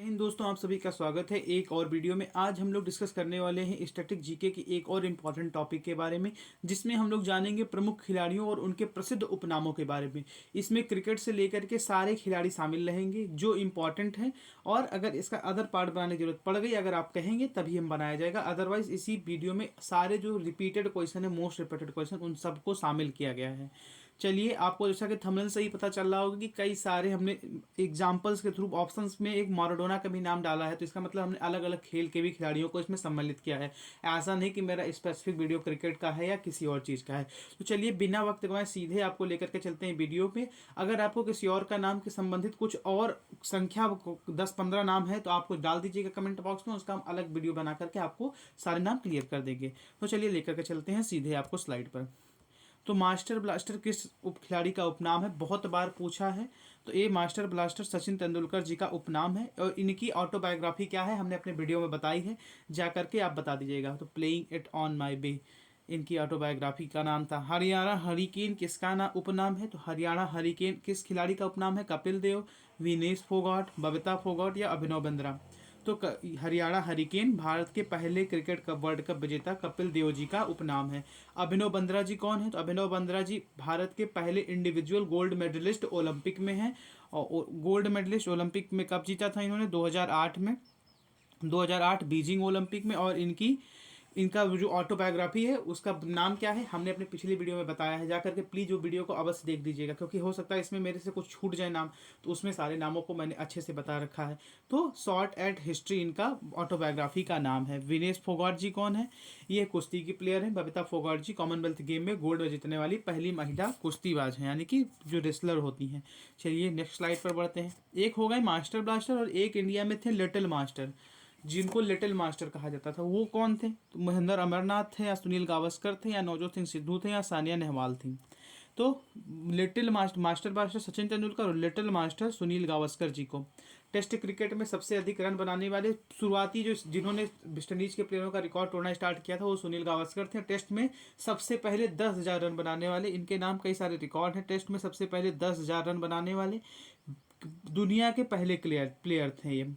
इन दोस्तों आप सभी का स्वागत है एक और वीडियो में। आज हम लोग डिस्कस करने वाले हैं स्टैटिक जीके की एक और इम्पॉर्टेंट टॉपिक के बारे में, जिसमें हम लोग जानेंगे प्रमुख खिलाड़ियों और उनके प्रसिद्ध उपनामों के बारे में। इसमें क्रिकेट से लेकर के सारे खिलाड़ी शामिल रहेंगे जो इम्पॉर्टेंट हैं, और अगर इसका अदर पार्ट बनाने की जरूरत पड़ गई, अगर आप कहेंगे तभी हम बनाया जाएगा। अदरवाइज इसी वीडियो में सारे जो रिपीटेड क्वेश्चन है, मोस्ट रिपीटेड क्वेश्चन, उन सबको शामिल किया गया है। चलिए, आपको जैसा कि थंबनेल से ही पता चल रहा होगा कि कई सारे हमने एग्जांपल्स के थ्रू ऑप्शंस में एक माराडोना का भी नाम डाला है, तो इसका मतलब हमने अलग अलग खेल के भी खिलाड़ियों को इसमें सम्मिलित किया है। ऐसा नहीं कि मेरा स्पेसिफिक वीडियो क्रिकेट का है या किसी और चीज़ का है। तो चलिए, बिना वक्त गवाए सीधे आपको लेकर के चलते हैं वीडियो पे। अगर आपको किसी और का नाम के संबंधित कुछ और संख्या 10-15 नाम है तो आपको डाल दीजिएगा कमेंट बॉक्स में, उसका हम अलग वीडियो बना करके आपको सारे नाम क्लियर कर देंगे। तो चलिए लेकर के चलते हैं सीधे आपको स्लाइड पर। तो मास्टर ब्लास्टर किस उप खिलाड़ी का उपनाम है, बहुत बार पूछा है। तो ये मास्टर ब्लास्टर सचिन तेंदुलकर जी का उपनाम है, और इनकी ऑटोबायोग्राफी क्या है हमने अपने वीडियो में बताई है, जा करके आप बता दीजिएगा। तो प्लेइंग इट ऑन माई बे, इनकी ऑटोबायोग्राफी का नाम था। हरियाणा हरिकेन किसका नाम उपनाम है, तो हरियाणा हरिकेन किस खिलाड़ी का उपनाम है, कपिल देव, विनेश फोगाट, बबीता फोगाट या अभिनव बिंद्रा। तो हरियाणा हरिकेन भारत के पहले क्रिकेट कप वर्ल्ड कप विजेता कपिल देव जी का उपनाम है। अभिनव बिंद्रा जी कौन है, तो अभिनव बिंद्रा जी भारत के पहले इंडिविजुअल गोल्ड मेडलिस्ट ओलंपिक में हैं। और गोल्ड मेडलिस्ट ओलंपिक में कब जीता था इन्होंने, 2008 में, 2008 बीजिंग ओलंपिक में। और इनका जो ऑटोबायोग्राफी है उसका नाम क्या है, हमने अपने पिछली वीडियो में बताया है। जाकर के प्लीज़ वो वीडियो को अवश्य देख दीजिएगा, क्योंकि हो सकता है इसमें मेरे से कुछ छूट जाए नाम, तो उसमें सारे नामों को मैंने अच्छे से बता रखा है। तो शॉर्ट एट हिस्ट्री इनका ऑटोबायोग्राफी का नाम है। विनेश फोगाट जी कौन है, ये कुश्ती की प्लेयर है। बबीता फोगाट जी कॉमनवेल्थ गेम में गोल्ड जीतने वाली पहली महिला कुश्तीबाज हैं, यानी कि जो रेसलर होती हैं। चलिए नेक्स्ट स्लाइड पर बढ़ते हैं। एक हो गए मास्टर ब्लास्टर, और एक इंडिया में थे लिटिल मास्टर, जिनको लिटिल मास्टर कहा जाता था। वो कौन थे, तो महेंद्र अमरनाथ थे, या सुनील गावस्कर थे, या नवजोत सिंह सिद्धू थे, या सानिया नेहवाल थी। तो little master master Sachin Tendulkar और लिटिल मास्टर सुनील गावस्कर जी को टेस्ट क्रिकेट में सबसे अधिक रन बनाने वाले शुरुआती जो जिन्होंने वेस्टइंडीज के प्लेयरों का रिकॉर्ड तोड़ना स्टार्ट किया था वो सुनील गावस्कर थे। टेस्ट में सबसे पहले 10,000 रन बनाने वाले, इनके नाम कई सारे रिकॉर्ड हैं। टेस्ट में सबसे पहले 10,000 रन बनाने वाले दुनिया के पहले प्लेयर थे ये।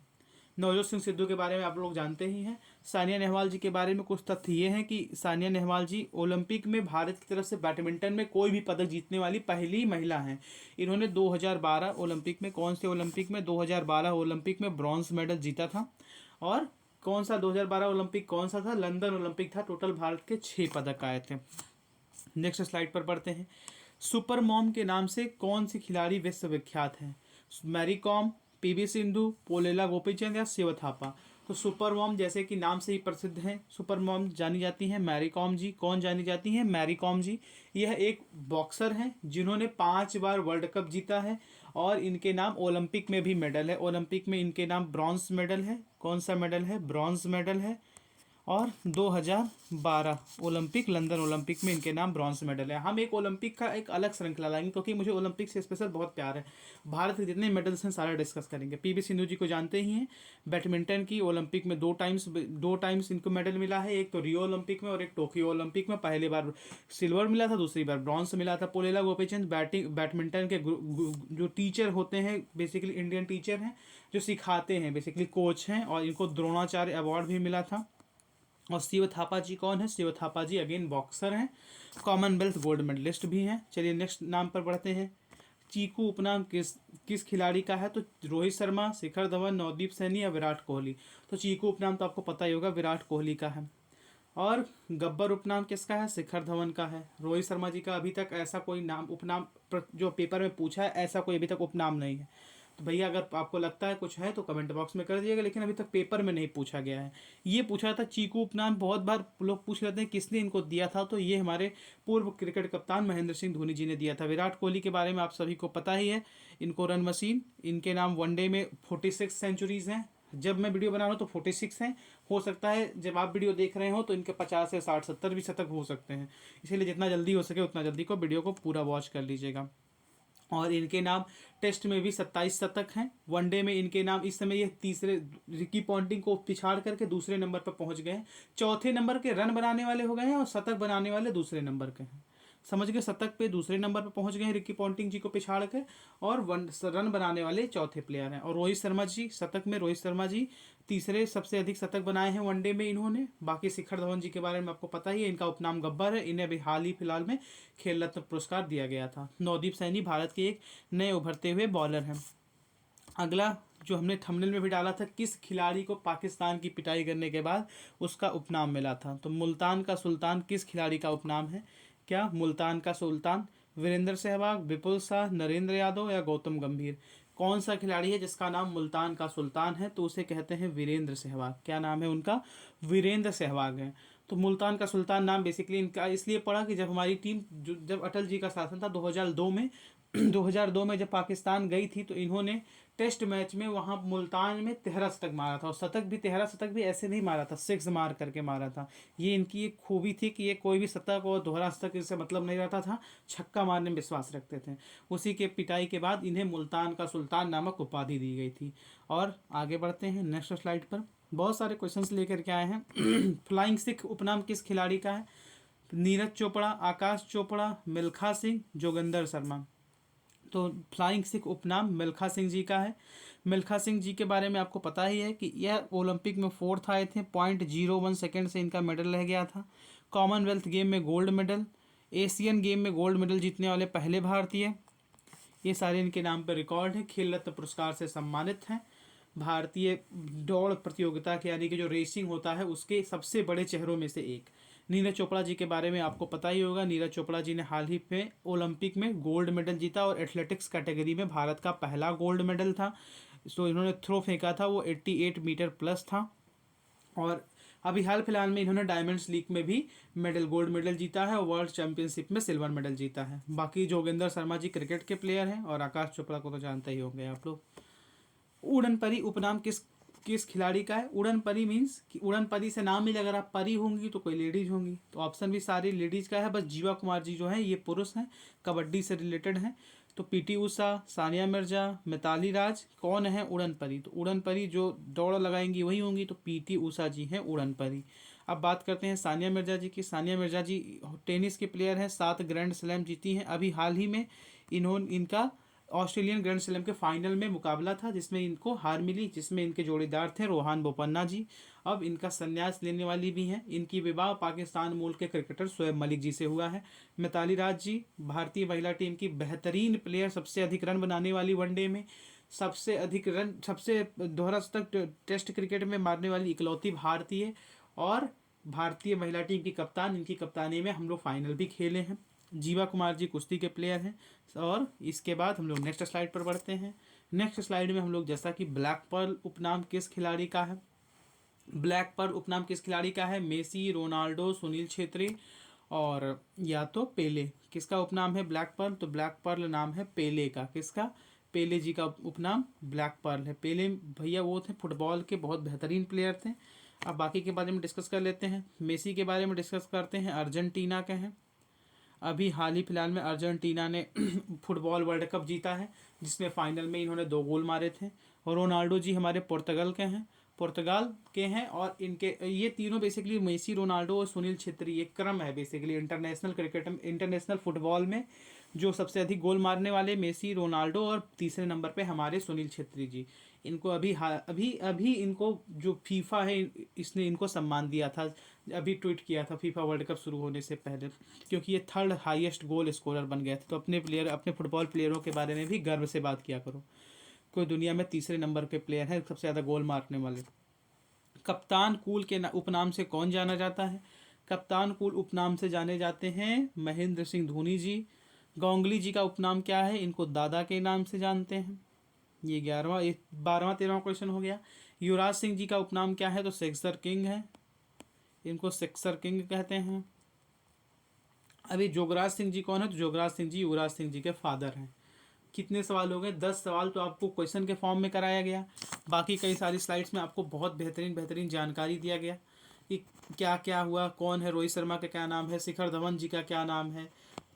नवजोत सिंह सिद्धू के बारे में आप लोग जानते ही हैं। सानिया नेहवाल जी के बारे में कुछ तथ्य ये हैं कि सानिया नेहवाल जी ओलंपिक में भारत की तरफ से बैडमिंटन में कोई भी पदक जीतने वाली पहली महिला हैं। इन्होंने 2012 ओलंपिक में, कौन से ओलंपिक में, 2012 ओलंपिक में ब्रॉन्ज मेडल जीता था। और कौन सा 2012 ओलंपिक कौन सा था, लंदन ओलंपिक था। टोटल भारत के 6 पदक आए थे। नेक्स्ट स्लाइड पर बढ़ते हैं। सुपर मॉम के नाम से कौन सी खिलाड़ी विश्वविख्यात है, मैरी कॉम, पीवी सिंधु, पोलेला गोपीचंद या शिव थापा। तो सुपर मॉम जैसे कि नाम से ही प्रसिद्ध हैं, सुपर मॉम जानी जाती हैं मैरी कॉम जी। कौन जानी जाती हैं, मैरी कॉम जी। यह एक बॉक्सर हैं जिन्होंने 5 बार वर्ल्ड कप जीता है, और इनके नाम ओलंपिक में भी मेडल है। ओलंपिक में इनके नाम ब्रॉन्ज मेडल है। कौन सा मेडल है, ब्रॉन्ज मेडल है। और 2012 ओलंपिक, लंदन ओलंपिक में इनके नाम ब्रॉन्ज मेडल है। हम एक ओलंपिक का एक अलग श्रृंखला लाएंगे, क्योंकि मुझे ओलंपिक से स्पेशल बहुत प्यार है। भारत के जितने मेडल्स हैं सारे डिस्कस करेंगे। पीवी सिंधु जी को जानते ही हैं, बैडमिंटन की ओलंपिक में दो टाइम्स इनको मेडल मिला है। एक तो रियो ओलंपिक में और एक टोक्यो ओलंपिक में। पहली बार सिल्वर मिला था, दूसरी बार ब्रॉन्ज मिला था। पोलेला गोपीचंद बैडमिंटन के जो टीचर होते हैं, बेसिकली इंडियन टीचर हैं जो सिखाते हैं, बेसिकली कोच हैं, और इनको द्रोणाचार्य अवार्ड भी मिला था। और शिव थापा जी कौन है, शिव थापा जी अगेन बॉक्सर हैं, कॉमनवेल्थ गोल्ड मेडलिस्ट भी हैं। चलिए नेक्स्ट नाम पर बढ़ते हैं। चीकू उपनाम किस किस खिलाड़ी का है, तो रोहित शर्मा, शिखर धवन, नवदीप सैनी या विराट कोहली। तो चीकू उपनाम तो आपको पता ही होगा, विराट कोहली का है। और गब्बर उपनाम किसका है, शिखर धवन का है। रोहित शर्मा जी का अभी तक ऐसा कोई नाम उपनाम जो पेपर में पूछा है, ऐसा कोई अभी तक उपनाम नहीं है। तो भैया अगर आपको लगता है कुछ है तो कमेंट बॉक्स में कर दीजिएगा, लेकिन अभी तक पेपर में नहीं पूछा गया है। ये पूछा था चीकू उपनाम, बहुत बार लोग पूछ लेते हैं किसने इनको दिया था, तो ये हमारे पूर्व क्रिकेट कप्तान महेंद्र सिंह धोनी जी ने दिया था। विराट कोहली के बारे में आप सभी को पता ही है, इनको रन मशीन, इनके नाम वनडे में 46 सेंचुरीज हैं। जब मैं वीडियो बना रहा हूँ तो 46 हैं। हो सकता है जब आप वीडियो देख रहे हो तो इनके 50 से 60 70 भी शतक हो सकते हैं। इसीलिए जितना जल्दी हो सके उतना जल्दी को वीडियो को पूरा वॉच कर लीजिएगा। और इनके नाम टेस्ट में भी 27 शतक हैं। वनडे में इनके नाम इस समय ये तीसरे, रिकी पॉन्टिंग को पिछाड़ करके दूसरे नंबर पर पहुंच गए हैं। चौथे नंबर के रन बनाने वाले हो गए हैं, और शतक बनाने वाले दूसरे नंबर के हैं। समझ गए, शतक पे दूसरे नंबर पे पहुंच गए हैं रिकी पॉन्टिंग जी को पिछाड़ के, और रन बनाने वाले चौथे प्लेयर हैं। और रोहित शर्मा जी शतक में, रोहित शर्मा जी तीसरे सबसे अधिक शतक बनाए हैं वनडे में इन्होंने। बाकी शिखर धवन जी के बारे में आपको पता ही है, इनका उपनाम गब्बर है। इन्हें अभी हाल ही फिलहाल में खेल रत्न पुरस्कार दिया गया था। नवदीप सैनी भारत के एक नए उभरते हुए बॉलर हैं। अगला जो हमने थंबनेल में भी डाला था, किस खिलाड़ी को पाकिस्तान की पिटाई करने के बाद उसका उपनाम मिला था, तो मुल्तान का सुल्तान किस खिलाड़ी का उपनाम है? क्या मुल्तान का सुल्तान वीरेंद्र सहवाग, विपुल शाह, नरेंद्र यादव या गौतम गंभीर? कौन सा खिलाड़ी है जिसका नाम मुल्तान का सुल्तान है? तो उसे कहते हैं वीरेंद्र सहवाग। क्या नाम है उनका? वीरेंद्र सहवाग है। तो मुल्तान का सुल्तान नाम बेसिकली इनका इसलिए पड़ा कि जब हमारी टीम जब अटल जी का शासन था 2002 में 2002 में जब पाकिस्तान गई थी, तो इन्होंने टेस्ट मैच में वहाँ मुल्तान में 13 शतक मारा था। और शतक भी 13 शतक भी ऐसे नहीं मारा था, सिक्स मार करके मारा था। ये इनकी एक खूबी थी कि ये कोई भी शतक और दोहरा शतक इससे मतलब नहीं रहता था, छक्का मारने में विश्वास रखते थे। उसी के पिटाई के बाद इन्हें मुल्तान का सुल्तान नामक उपाधि दी गई थी। और आगे बढ़ते हैं नेक्स्ट स्लाइड पर। बहुत सारे क्वेश्चंस लेकर के आए हैं। फ्लाइंग सिख उपनाम किस खिलाड़ी का है? नीरज चोपड़ा, आकाश चोपड़ा, मिल्खा सिंह, जोगिंदर शर्मा। तो फ्लाइंग सिख उपनाम मिल्खा सिंह जी का है। मिल्खा सिंह जी के बारे में आपको पता ही है कि यह ओलंपिक में 4th आए थे, 0.01 सेकेंड से इनका मेडल रह गया था। कॉमनवेल्थ गेम में गोल्ड मेडल, एशियन गेम में गोल्ड मेडल जीतने वाले पहले भारतीय। ये सारे इनके नाम पर रिकॉर्ड है। खेल रत्न पुरस्कार से सम्मानित हैं। भारतीय दौड़ प्रतियोगिता के यानी कि जो रेसिंग होता है उसके सबसे बड़े चेहरों में से एक। नीरज चोपड़ा जी के बारे में आपको पता ही होगा। नीरज चोपड़ा जी ने हाल ही में ओलंपिक में गोल्ड मेडल जीता और एथलेटिक्स कैटेगरी में भारत का पहला गोल्ड मेडल था। तो इन्होंने थ्रो फेंका था, वो 88 मीटर प्लस था। और अभी हाल फिलहाल में इन्होंने डायमंड्स लीग में भी गोल्ड मेडल जीता है और वर्ल्ड चैंपियनशिप में सिल्वर मेडल जीता है। बाकी जोगिंदर शर्मा जी क्रिकेट के प्लेयर हैं, और आकाश चोपड़ा को तो जानते ही होंगे आप लोग। उड़न परी उपनाम किस किस खिलाड़ी का है? उड़न परी मीन्स कि उड़न परी से नाम ही लग रहा, परी होंगी तो कोई लेडीज होंगी, तो ऑप्शन भी सारी लेडीज का है। बस जीवा कुमार जी जो है ये पुरुष हैं, कबड्डी से रिलेटेड हैं। तो पीटी उषा, सानिया मिर्जा, मिताली राज कौन है उड़न परी? तो उड़न परी जो दौड़ लगाएंगी वही होंगी, तो पीटी उषा जी हैं उड़न परी। अब बात करते हैं सानिया मिर्जा जी की। सानिया मिर्जा जी टेनिस के प्लेयर हैं, 7 ग्रैंड स्लैम जीती हैं। अभी हाल ही में इनका ऑस्ट्रेलियन ग्रैंड स्लैम के फाइनल में मुकाबला था जिसमें इनको हार मिली, जिसमें इनके जोड़ीदार थे रोहान बोपन्ना जी। अब इनका संन्यास लेने वाली भी हैं। इनकी विवाह पाकिस्तान मूल के क्रिकेटर शोएब मलिक जी से हुआ है। मिताली राज जी भारतीय महिला टीम की बेहतरीन प्लेयर, सबसे अधिक रन बनाने वाली वनडे में, सबसे अधिक रन, सबसे दोहरा शतक टेस्ट क्रिकेट में मारने वाली इकलौती भारतीय, और भारतीय महिला टीम की कप्तान। इनकी कप्तानी में हम लोग फाइनल भी खेले हैं। जीवा कुमार जी कुश्ती के प्लेयर हैं। और इसके बाद हम लोग नेक्स्ट स्लाइड पर बढ़ते हैं। नेक्स्ट स्लाइड में हम लोग जैसा कि ब्लैक पर्ल उपनाम किस खिलाड़ी का है? ब्लैक पर्ल उपनाम किस खिलाड़ी का है? मेसी, रोनाल्डो, सुनील छेत्री और या तो पेले। किसका उपनाम है ब्लैक पर्ल? तो ब्लैक पर्ल नाम है पेले का। किसका? पेले जी का उपनाम ब्लैक पर्ल है। पेले भैया वो थे फुटबॉल के बहुत बेहतरीन प्लेयर थे। अब बाकी के बारे में डिस्कस कर लेते हैं। मेसी के बारे में डिस्कस करते हैं। अर्जेंटीना के हैं। अभी हाल ही फिलहाल में अर्जेंटीना ने फुटबॉल वर्ल्ड कप जीता है, जिसमें फाइनल में इन्होंने 2 गोल मारे थे। और रोनाल्डो जी हमारे पुर्तगाल के हैं, और इनके ये तीनों बेसिकली मेसी, रोनाल्डो और सुनील छेत्री, ये क्रम है बेसिकली इंटरनेशनल क्रिकेट में, इंटरनेशनल फुटबॉल में जो सबसे अधिक गोल मारने वाले मेसी, रोनाल्डो, और तीसरे नंबर पे हमारे सुनील छेत्री जी। इनको अभी अभी अभी इनको जो फीफा है इसने इनको सम्मान दिया था, अभी ट्वीट किया था फीफा वर्ल्ड कप शुरू होने से पहले, क्योंकि ये 3rd हाईएस्ट गोल स्कोरर बन गए थे। तो अपने फुटबॉल प्लेयरों के बारे में भी गर्व से बात किया करो। कोई दुनिया में तीसरे नंबर पे प्लेयर है सबसे ज़्यादा गोल मारने वाले। कप्तान कूल के उपनाम से कौन जाना जाता है? कप्तान कूल उपनाम से जाने जाते हैं महेंद्र सिंह धोनी जी। गांगुली जी का उपनाम क्या है? इनको दादा के नाम से जानते हैं। ये 12वां 13वां क्वेश्चन हो गया। युवराज सिंह जी का उपनाम क्या है? तो सिक्सर किंग है, इनको सिक्सर किंग कहते हैं। अभी जोगराज सिंह जी कौन है? तो जोगराज सिंह जी युवराज सिंह जी के फादर हैं। कितने सवाल हो गए? 10 सवाल तो आपको क्वेश्चन के फॉर्म में कराया गया। बाकी कई सारी स्लाइड्स में आपको बहुत बेहतरीन जानकारी दिया गया कि क्या क्या हुआ, कौन है रोहित शर्मा का क्या नाम है, शिखर धवन जी का क्या नाम है।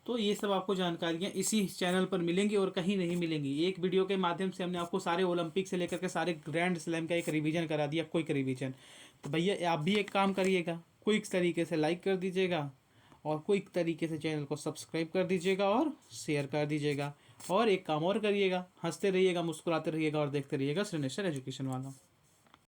तो ये सब आपको जानकारियाँ इसी चैनल पर मिलेंगी और कहीं नहीं मिलेंगी। एक वीडियो के माध्यम से हमने आपको सारे ओलंपिक से लेकर के सारे ग्रैंड स्लैम का एक रिवीजन करा दिया, क्विक रिवीजन। तो भैया आप भी एक काम करिएगा, क्विक तरीके से लाइक कर दीजिएगा और कोई तरीके से चैनल को सब्सक्राइब कर दीजिएगा और शेयर कर दीजिएगा। और एक काम और करिएगा, हंसते रहिएगा, मुस्कुराते रहिएगा और देखते रहिएगा श्री नेशन एजुकेशन वाला।